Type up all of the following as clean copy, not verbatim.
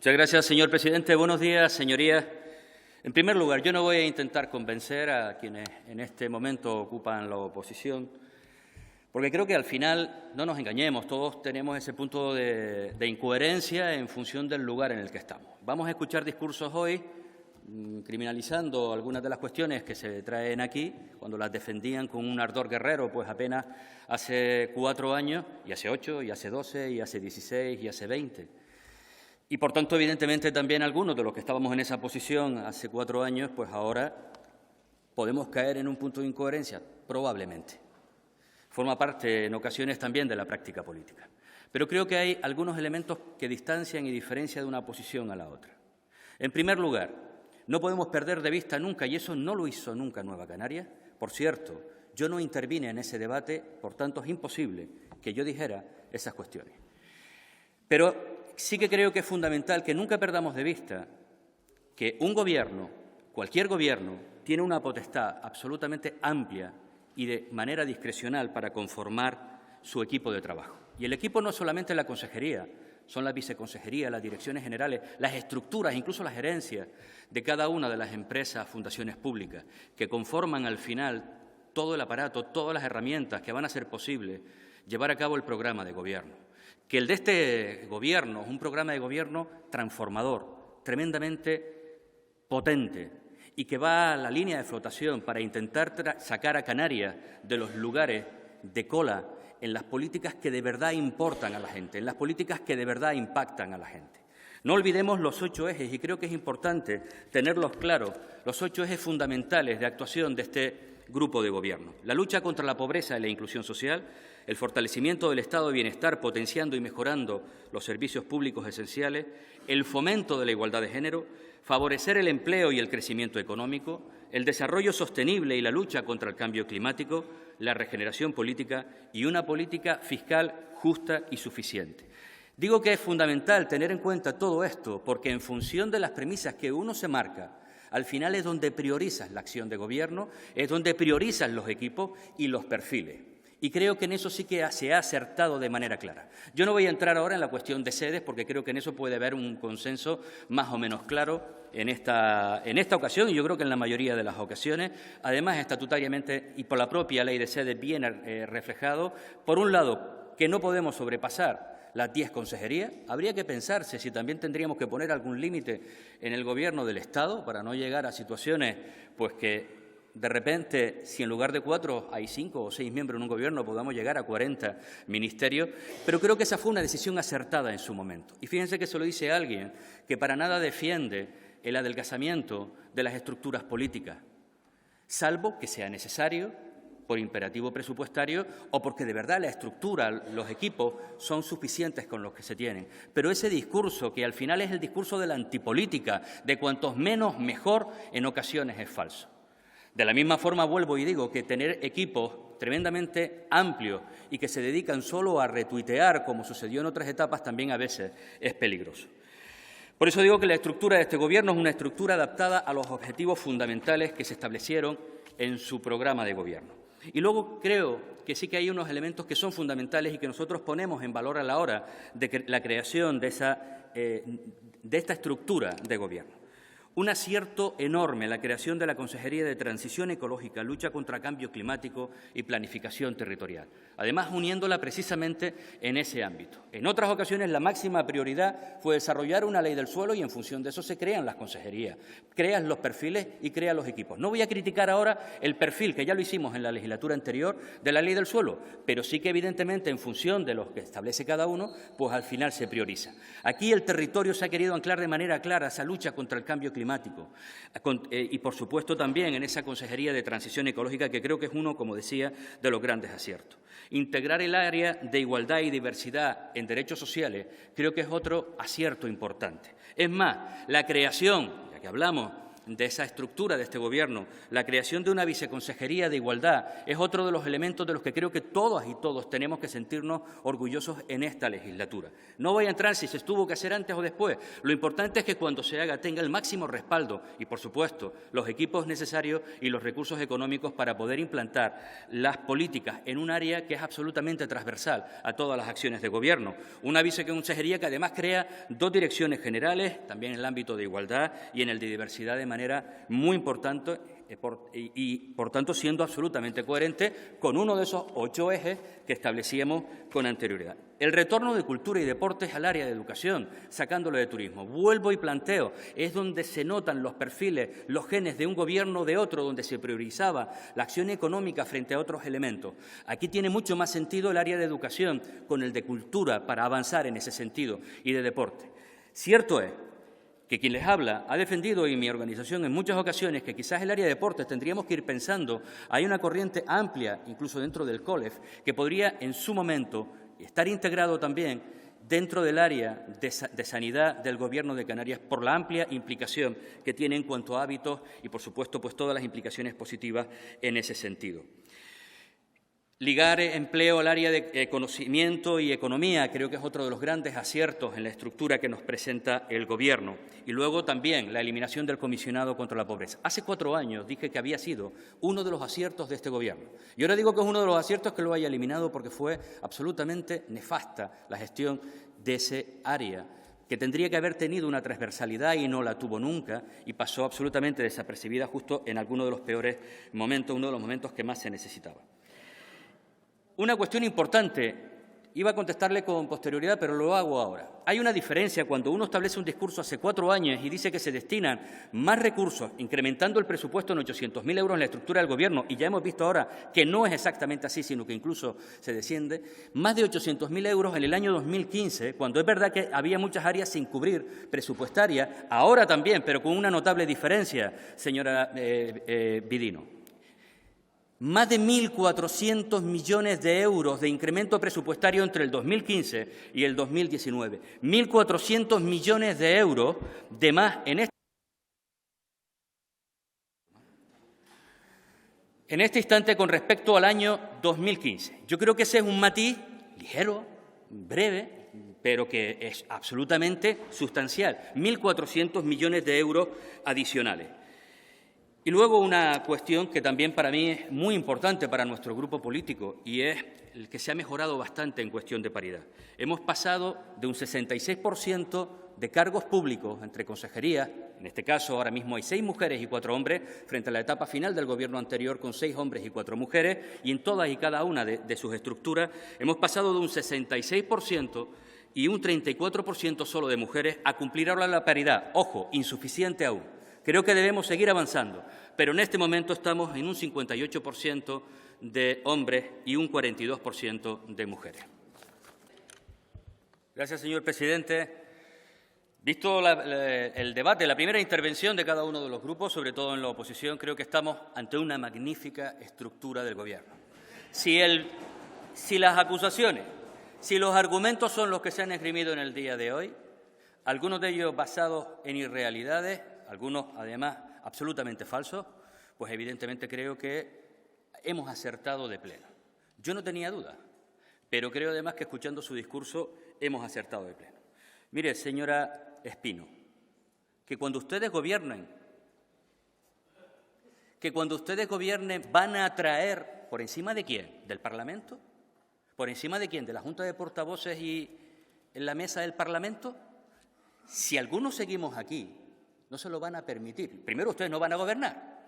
Muchas gracias, señor presidente. Buenos días, señorías. En primer lugar, yo no voy a intentar convencer a quienes en este momento ocupan la oposición, porque creo que al final, no nos engañemos, todos tenemos ese punto de incoherencia en función del lugar en el que estamos. Vamos a escuchar discursos hoy criminalizando algunas de las cuestiones que se traen aquí, cuando las defendían con un ardor guerrero, pues apenas hace 4 años, y hace 8, y hace 12, y hace 16, y hace 20. Y, por tanto, evidentemente, también algunos de los que estábamos en esa posición hace 4 años, pues ahora podemos caer en un punto de incoherencia, probablemente. Forma parte, en ocasiones, también de la práctica política. Pero creo que hay algunos elementos que distancian y diferencian de una posición a la otra. En primer lugar, no podemos perder de vista nunca, y eso no lo hizo nunca Nueva Canarias. Por cierto, yo no intervine en ese debate, por tanto es imposible que yo dijera esas cuestiones. Pero sí que creo que es fundamental que nunca perdamos de vista que un gobierno, cualquier gobierno, tiene una potestad absolutamente amplia y de manera discrecional para conformar su equipo de trabajo. Y el equipo no es solamente la consejería, son las viceconsejerías, las direcciones generales, las estructuras, incluso las gerencias de cada una de las empresas, fundaciones públicas, que conforman al final todo el aparato, todas las herramientas que van a hacer posible llevar a cabo el programa de gobierno. Que el de este Gobierno es un programa de gobierno transformador, tremendamente potente, y que va a la línea de flotación para intentar sacar a Canarias de los lugares de cola en las políticas que de verdad importan a la gente, en las políticas que de verdad impactan a la gente. No olvidemos los 8 ejes, y creo que es importante tenerlos claros, los 8 ejes fundamentales de actuación de este grupo de gobierno. La lucha contra la pobreza y la inclusión social, el fortalecimiento del estado de bienestar, potenciando y mejorando los servicios públicos esenciales, el fomento de la igualdad de género, favorecer el empleo y el crecimiento económico, el desarrollo sostenible y la lucha contra el cambio climático, la regeneración política y una política fiscal justa y suficiente. Digo que es fundamental tener en cuenta todo esto porque en función de las premisas que uno se marca, al final es donde priorizas la acción de gobierno, es donde priorizas los equipos y los perfiles. Y creo que en eso sí que se ha acertado de manera clara. Yo no voy a entrar ahora en la cuestión de sedes porque creo que en eso puede haber un consenso más o menos claro en esta ocasión y yo creo que en la mayoría de las ocasiones, además estatutariamente y por la propia ley de sedes bien reflejado, por un lado, que no podemos sobrepasar las 10 consejerías. Habría que pensarse si también tendríamos que poner algún límite en el Gobierno del Estado para no llegar a situaciones pues que de repente, si en lugar de 4 hay 5 o 6 miembros en un Gobierno, podamos llegar a 40 ministerios. Pero creo que esa fue una decisión acertada en su momento. Y fíjense que se lo dice alguien que para nada defiende el adelgazamiento de las estructuras políticas, salvo que sea necesario por imperativo presupuestario o porque de verdad la estructura, los equipos son suficientes con los que se tienen. Pero ese discurso, que al final es el discurso de la antipolítica, de cuantos menos mejor, en ocasiones es falso. De la misma forma, vuelvo y digo que tener equipos tremendamente amplios y que se dedican solo a retuitear, como sucedió en otras etapas, también a veces es peligroso. Por eso digo que la estructura de este Gobierno es una estructura adaptada a los objetivos fundamentales que se establecieron en su programa de gobierno. Y luego creo que sí que hay unos elementos que son fundamentales y que nosotros ponemos en valor a la hora de la creación de esta estructura de gobierno. Un acierto enorme la creación de la Consejería de Transición Ecológica, Lucha contra el Cambio Climático y Planificación Territorial, además uniéndola precisamente en ese ámbito. En otras ocasiones la máxima prioridad fue desarrollar una ley del suelo y en función de eso se crean las consejerías, crean los perfiles y crean los equipos. No voy a criticar ahora el perfil, que ya lo hicimos en la legislatura anterior, de la ley del suelo, pero sí que evidentemente en función de lo que establece cada uno, pues al final se prioriza. Aquí el territorio se ha querido anclar de manera clara esa lucha contra el cambio climático y, por supuesto, también en esa Consejería de Transición Ecológica, que creo que es uno, como decía, de los grandes aciertos. Integrar el área de igualdad y diversidad en derechos sociales creo que es otro acierto importante. Es más, la creación, ya que hablamos de esa estructura de este Gobierno. La creación de una viceconsejería de Igualdad es otro de los elementos de los que creo que todas y todos tenemos que sentirnos orgullosos en esta legislatura. No voy a entrar si se tuvo que hacer antes o después. Lo importante es que cuando se haga tenga el máximo respaldo y, por supuesto, los equipos necesarios y los recursos económicos para poder implantar las políticas en un área que es absolutamente transversal a todas las acciones de Gobierno. Una viceconsejería que además crea 2 direcciones generales, también en el ámbito de igualdad y en el de diversidad de manera muy importante y, por tanto, siendo absolutamente coherente con uno de esos 8 ejes que establecíamos con anterioridad. El retorno de cultura y deportes al área de educación, sacándolo de turismo. Vuelvo y planteo, es donde se notan los perfiles, los genes de un Gobierno o de otro, donde se priorizaba la acción económica frente a otros elementos. Aquí tiene mucho más sentido el área de educación con el de cultura para avanzar en ese sentido y de deporte. Cierto es que quien les habla ha defendido, y mi organización en muchas ocasiones, que quizás el área de deportes tendríamos que ir pensando, hay una corriente amplia, incluso dentro del COLEF, que podría en su momento estar integrado también dentro del área de sanidad del Gobierno de Canarias por la amplia implicación que tiene en cuanto a hábitos y, por supuesto, pues todas las implicaciones positivas en ese sentido. Ligar empleo al área de conocimiento y economía creo que es otro de los grandes aciertos en la estructura que nos presenta el Gobierno. Y luego también la eliminación del comisionado contra la pobreza. Hace 4 años dije que había sido uno de los aciertos de este Gobierno. Y ahora digo que es uno de los aciertos que lo haya eliminado porque fue absolutamente nefasta la gestión de ese área, que tendría que haber tenido una transversalidad y no la tuvo nunca y pasó absolutamente desapercibida justo en alguno de los peores momentos, uno de los momentos que más se necesitaba. Una cuestión importante, iba a contestarle con posterioridad, pero lo hago ahora. Hay una diferencia cuando uno establece un discurso hace 4 años y dice que se destinan más recursos, incrementando el presupuesto en 800.000 euros en la estructura del Gobierno, y ya hemos visto ahora que no es exactamente así, sino que incluso se desciende, más de 800.000 euros en el año 2015, cuando es verdad que había muchas áreas sin cubrir presupuestarias, ahora también, pero con una notable diferencia, señora Vidino. Más de 1.400 millones de euros de incremento presupuestario entre el 2015 y el 2019. 1.400 millones de euros de más en este instante con respecto al año 2015. Yo creo que ese es un matiz ligero, breve, pero que es absolutamente sustancial. 1.400 millones de euros adicionales. Y luego una cuestión que también para mí es muy importante para nuestro grupo político y es el que se ha mejorado bastante en cuestión de paridad. Hemos pasado de un 66% de cargos públicos entre consejerías, en este caso ahora mismo hay 6 mujeres y 4 hombres, frente a la etapa final del Gobierno anterior con 6 hombres y 4 mujeres, y en todas y cada una de sus estructuras hemos pasado de un 66% y un 34% solo de mujeres a cumplir ahora la paridad. Ojo, insuficiente aún. Creo que debemos seguir avanzando, pero en este momento estamos en un 58% de hombres y un 42% de mujeres. Gracias, señor presidente. Visto el debate, la primera intervención de cada uno de los grupos, sobre todo en la oposición, creo que estamos ante una magnífica estructura del Gobierno. Si las acusaciones, si los argumentos son los que se han esgrimido en el día de hoy, algunos de ellos basados en irrealidades, algunos, además, absolutamente falsos, pues evidentemente creo que hemos acertado de pleno. Yo no tenía duda, pero creo además que escuchando su discurso hemos acertado de pleno. Mire, señora Espino, que cuando ustedes gobiernen van a traer, ¿por encima de quién? ¿Del Parlamento? ¿Por encima de quién? ¿De la Junta de Portavoces y en la mesa del Parlamento? Si algunos seguimos aquí, no se lo van a permitir. Primero, ustedes no van a gobernar.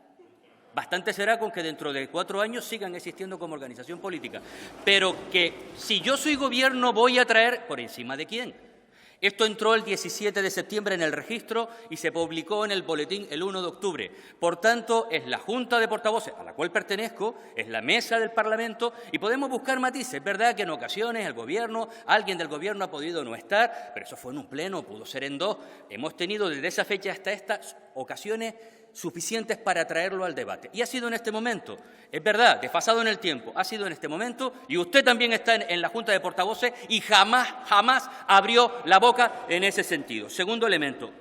Bastante será con que dentro de 4 años sigan existiendo como organización política. Pero que si yo soy Gobierno voy a traer, ¿por encima de quién? Esto entró el 17 de septiembre en el registro y se publicó en el boletín el 1 de octubre. Por tanto, es la Junta de Portavoces, a la cual pertenezco, es la mesa del Parlamento y podemos buscar matices. Es verdad que en ocasiones el Gobierno, alguien del Gobierno ha podido no estar, pero eso fue en un pleno, pudo ser en 2. Hemos tenido desde esa fecha hasta estas ocasiones suficientes para traerlo al debate. Y ha sido en este momento, es verdad, desfasado en el tiempo, ha sido en este momento y usted también está en la Junta de Portavoces y jamás abrió la boca en ese sentido. Segundo elemento,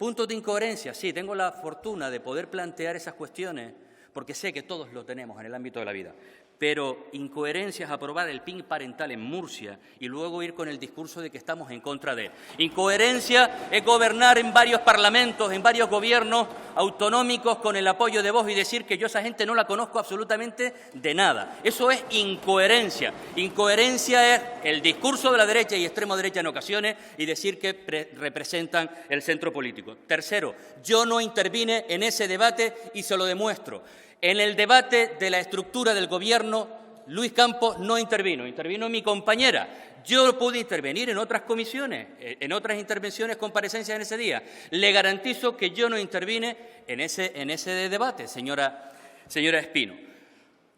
Puntos de incoherencia, sí, tengo la fortuna de poder plantear esas cuestiones porque sé que todos lo tenemos en el ámbito de la vida. Pero incoherencia es aprobar el PIN parental en Murcia y luego ir con el discurso de que estamos en contra de él. Incoherencia es gobernar en varios parlamentos, en varios gobiernos autonómicos con el apoyo de Vox y decir que yo a esa gente no la conozco absolutamente de nada. Eso es incoherencia. Incoherencia es el discurso de la derecha y extrema derecha en ocasiones y decir que representan el centro político. Tercero, yo no intervine en ese debate y se lo demuestro. En el debate de la estructura del Gobierno, Luis Campos no intervino, intervino mi compañera. Yo pude intervenir en otras comisiones, en otras intervenciones, comparecencias en ese día. Le garantizo que yo no intervine en ese debate, señora Espino.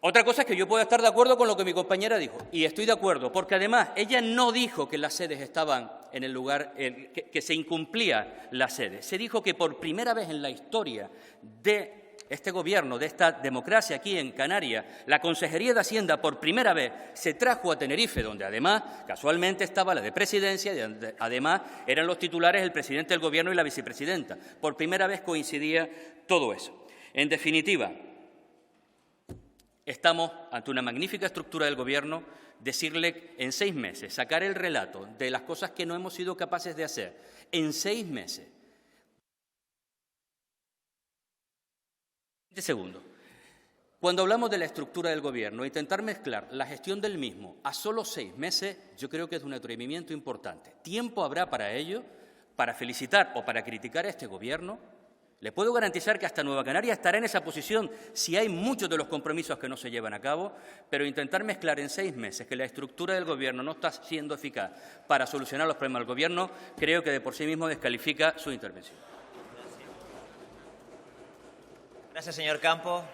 Otra cosa es que yo pueda estar de acuerdo con lo que mi compañera dijo, y estoy de acuerdo, porque además ella no dijo que las sedes estaban en el lugar, que se incumplía la sede. Se dijo que por primera vez en la historia de este Gobierno, de esta democracia aquí en Canarias, la Consejería de Hacienda por primera vez se trajo a Tenerife, donde además casualmente estaba la de Presidencia y donde además eran los titulares el presidente del Gobierno y la vicepresidenta. Por primera vez coincidía todo eso. En definitiva, estamos ante una magnífica estructura del Gobierno. Decirle en 6 meses, sacar el relato de las cosas que no hemos sido capaces de hacer en 6 meses. Segundo, cuando hablamos de la estructura del Gobierno, intentar mezclar la gestión del mismo a solo 6 meses, yo creo que es un atrevimiento importante. Tiempo habrá para ello, para felicitar o para criticar a este Gobierno. Le puedo garantizar que hasta Nueva Canaria estará en esa posición si hay muchos de los compromisos que no se llevan a cabo, pero intentar mezclar en 6 meses que la estructura del Gobierno no está siendo eficaz para solucionar los problemas del Gobierno, creo que de por sí mismo descalifica su intervención. Gracias, señor Campos.